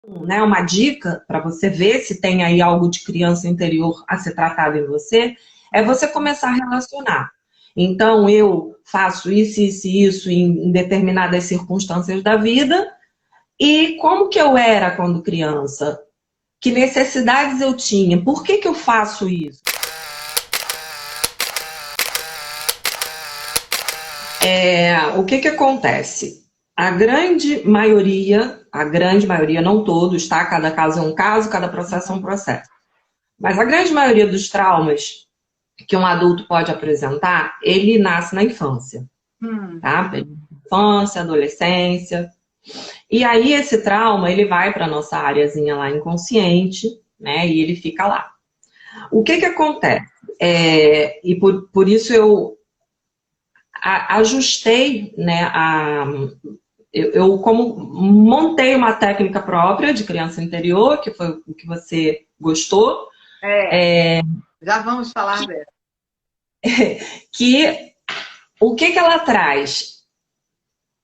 Né, uma dica para você ver se tem aí algo de criança interior a ser tratado em você, é você começar a relacionar. Então, eu faço isso em determinadas circunstâncias da vida, e como que eu era quando criança? Que necessidades eu tinha? Por que que eu faço isso? O que que acontece? A grande maioria, não todos, tá? Cada caso é um caso, cada processo é um processo. Mas a grande maioria dos traumas que um adulto pode apresentar, ele nasce na infância, tá? Infância, adolescência. E aí esse trauma, ele vai para nossa áreazinha lá inconsciente, né? E ele fica lá. O que que acontece? E por isso eu ajustei, né? Eu como montei uma técnica própria de criança interior, que foi o que você gostou. Já vamos falar dela. Que o que que ela traz?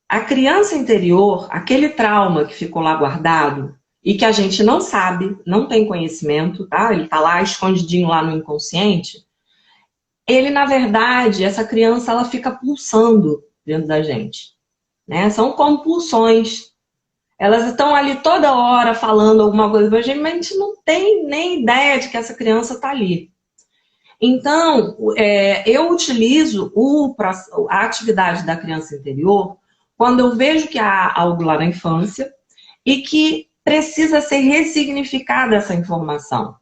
A criança interior, aquele trauma que ficou lá guardado e que a gente não sabe, não tem conhecimento, tá? Ele tá lá escondidinho lá no inconsciente. Ele, na verdade, essa criança, ela fica pulsando dentro da gente, né? São compulsões. Elas estão ali toda hora falando alguma coisa pra gente, mas a gente não tem nem ideia de que essa criança tá ali. Então, eu utilizo a atividade da criança interior quando eu vejo que há algo lá na infância e que precisa ser ressignificada essa informação.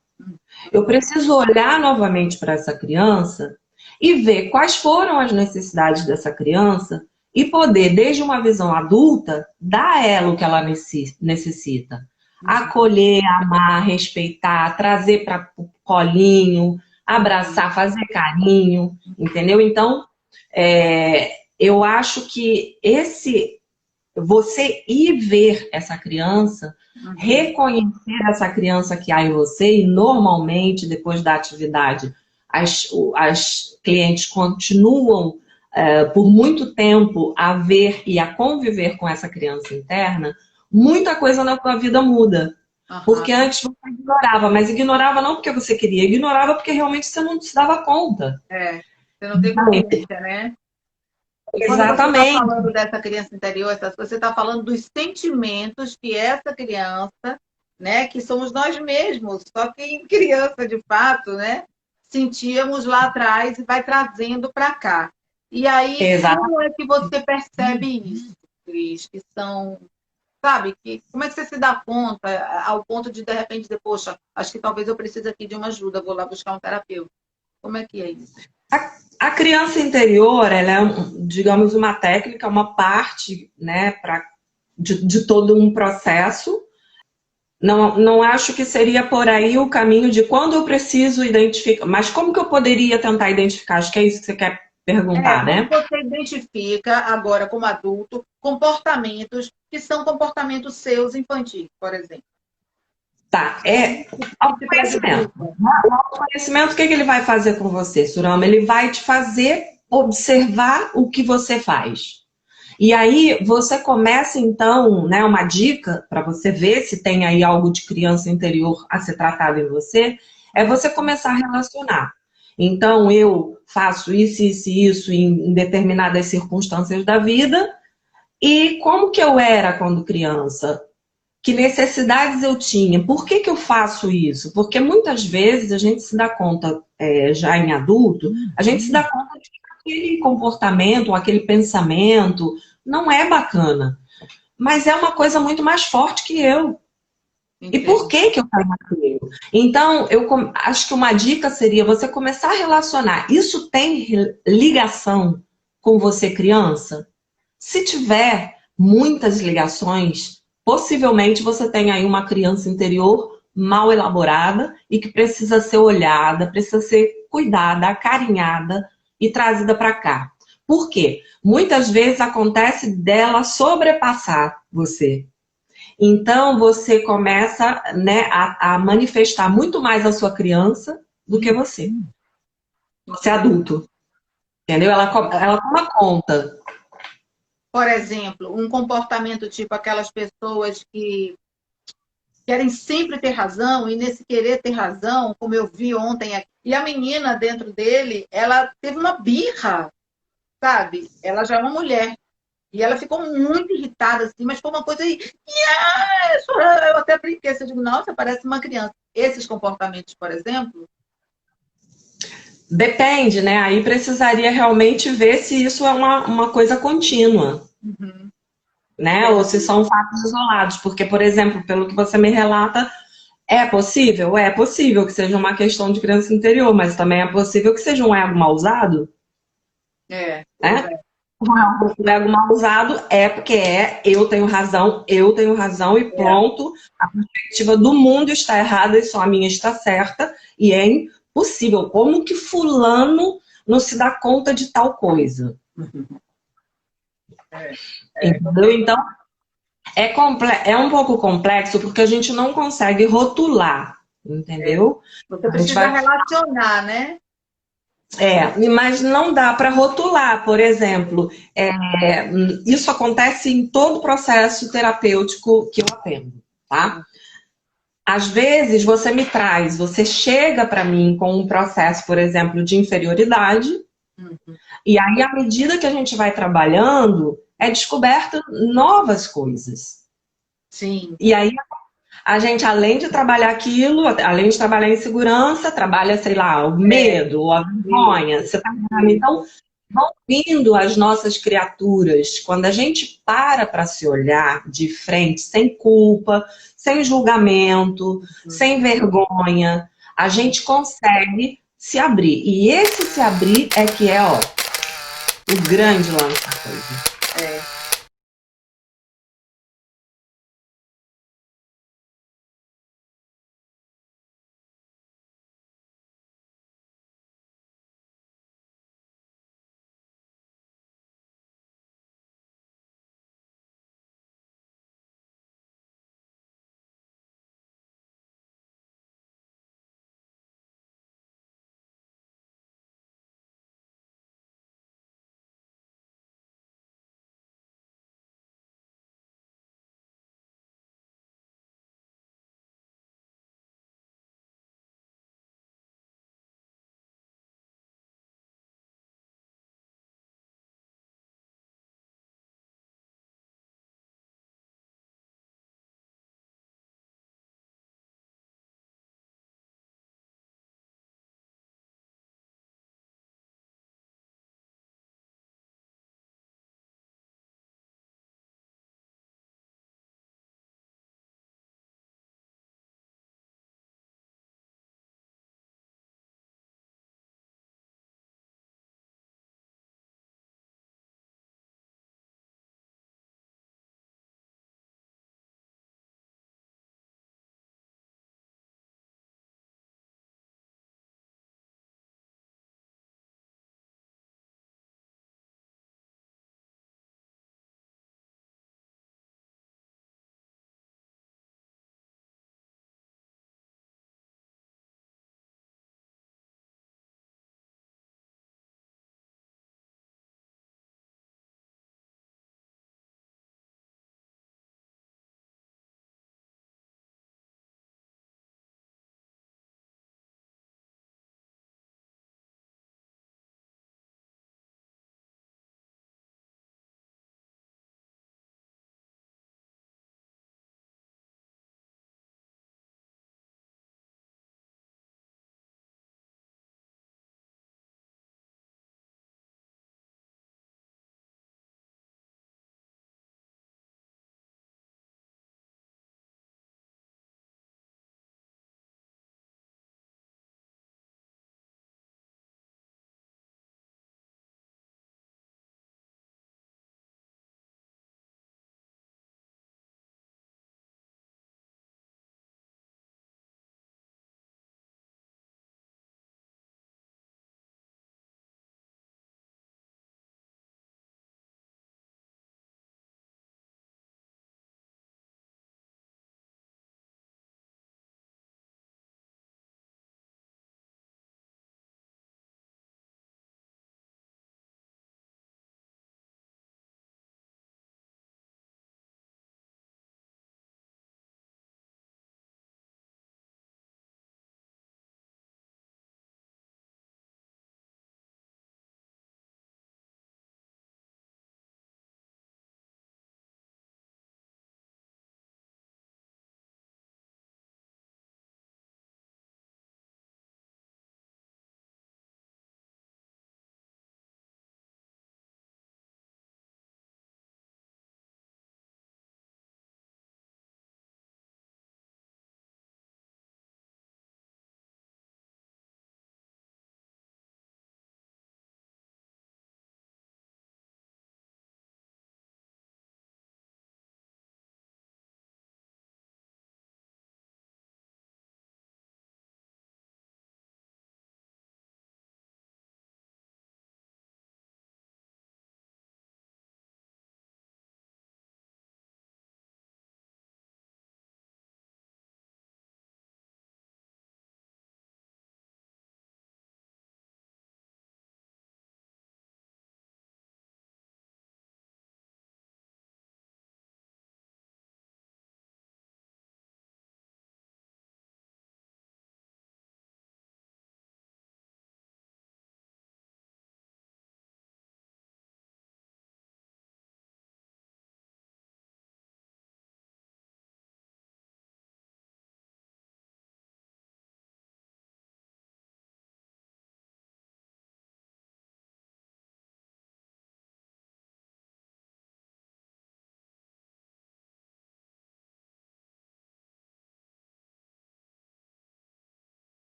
Eu preciso olhar novamente para essa criança e ver quais foram as necessidades dessa criança e poder, desde uma visão adulta, dar a ela o que ela necessita. Acolher, amar, respeitar, trazer para o colinho, abraçar, fazer carinho, entendeu? Então, eu acho que você ir ver essa criança, reconhecer essa criança que há em você, e normalmente, depois da atividade, as clientes continuam por muito tempo a ver e a conviver com essa criança interna, muita coisa na tua vida muda. Porque antes você ignorava, mas ignorava não porque você queria, ignorava porque realmente você não se dava conta. Você não tem consciência, né? E quando você está Exatamente. falando dessa criança interior, você está falando dos sentimentos que essa criança, né, que somos nós mesmos, só que em criança de fato, né, sentíamos lá atrás e vai trazendo para cá. E aí, como é que você percebe isso, Cris? Que são, sabe, como é que você se dá conta ao ponto de repente dizer, poxa, acho que talvez eu precise aqui de uma ajuda, vou lá buscar um terapeuta. Como é que é isso? A criança interior, ela é, digamos, uma técnica, uma parte, né, de todo um processo. Não acho que seria por aí o caminho de quando eu preciso identificar. Mas como que eu poderia tentar identificar? Acho que é isso que você quer perguntar, Como né? você identifica agora como adulto comportamentos que são comportamentos seus infantis, por exemplo? Tá, Que te autoconhecimento. prejudica. O autoconhecimento, o que ele vai fazer com você, Surama? Ele vai te fazer observar o que você faz. E aí você começa então, né, uma dica para você ver se tem aí algo de criança interior a ser tratado em você, é você começar a relacionar. Então eu faço isso em determinadas circunstâncias da vida, e como que eu era quando criança? Que necessidades eu tinha? Por que que eu faço isso? Porque muitas vezes a gente se dá conta, já em adulto, a gente se dá conta de que aquele comportamento, aquele pensamento não é bacana. Mas é uma coisa muito mais forte que eu. E por que que eu faço aquilo? Então, eu acho que uma dica seria você começar a relacionar. Isso tem ligação com você criança? Se tiver muitas ligações, possivelmente você tem aí uma criança interior mal elaborada e que precisa ser olhada, precisa ser cuidada, acarinhada e trazida para cá. Por quê? Muitas vezes acontece dela sobrepassar você. Então você começa, né, a manifestar muito mais a sua criança do que você. Você é adulto. Entendeu? Ela toma conta. Por exemplo, um comportamento tipo aquelas pessoas que querem sempre ter razão, e nesse querer ter razão, como eu vi ontem aqui, e a menina dentro dele, ela teve uma birra, sabe? Ela já é uma mulher. E ela ficou muito irritada, assim, mas foi uma coisa aí. Eu até brinquei, eu digo, nossa, parece uma criança. Esses comportamentos, por exemplo. Depende, né? Aí precisaria realmente ver se isso é uma coisa contínua. Uhum. Né? Ou se são fatos isolados. Porque, por exemplo, pelo que você me relata, é possível? É possível que seja uma questão de criança interior, mas também é possível que seja um ego mal usado. Né? O ego mal usado é porque eu tenho razão e pronto. A perspectiva do mundo está errada e só a minha está certa. E é impossível. Como que fulano não se dá conta de tal coisa? Entendeu? Então, é um pouco complexo porque a gente não consegue rotular, entendeu? Você precisa relacionar, né? Mas não dá para rotular, por exemplo, isso acontece em todo processo terapêutico que eu atendo, tá? Às vezes você chega para mim com um processo, por exemplo, de inferioridade, e aí à medida que a gente vai trabalhando, é descoberta novas coisas. Sim. E aí a gente, além de trabalhar aquilo, além de trabalhar em segurança, trabalha, sei lá, o medo, ou a vergonha. Você tá entendendo? Então, vão vindo as nossas criaturas. Quando a gente para se olhar de frente, sem culpa, sem julgamento, sem vergonha, a gente consegue se abrir. E esse se abrir é que é, o grande lance da coisa.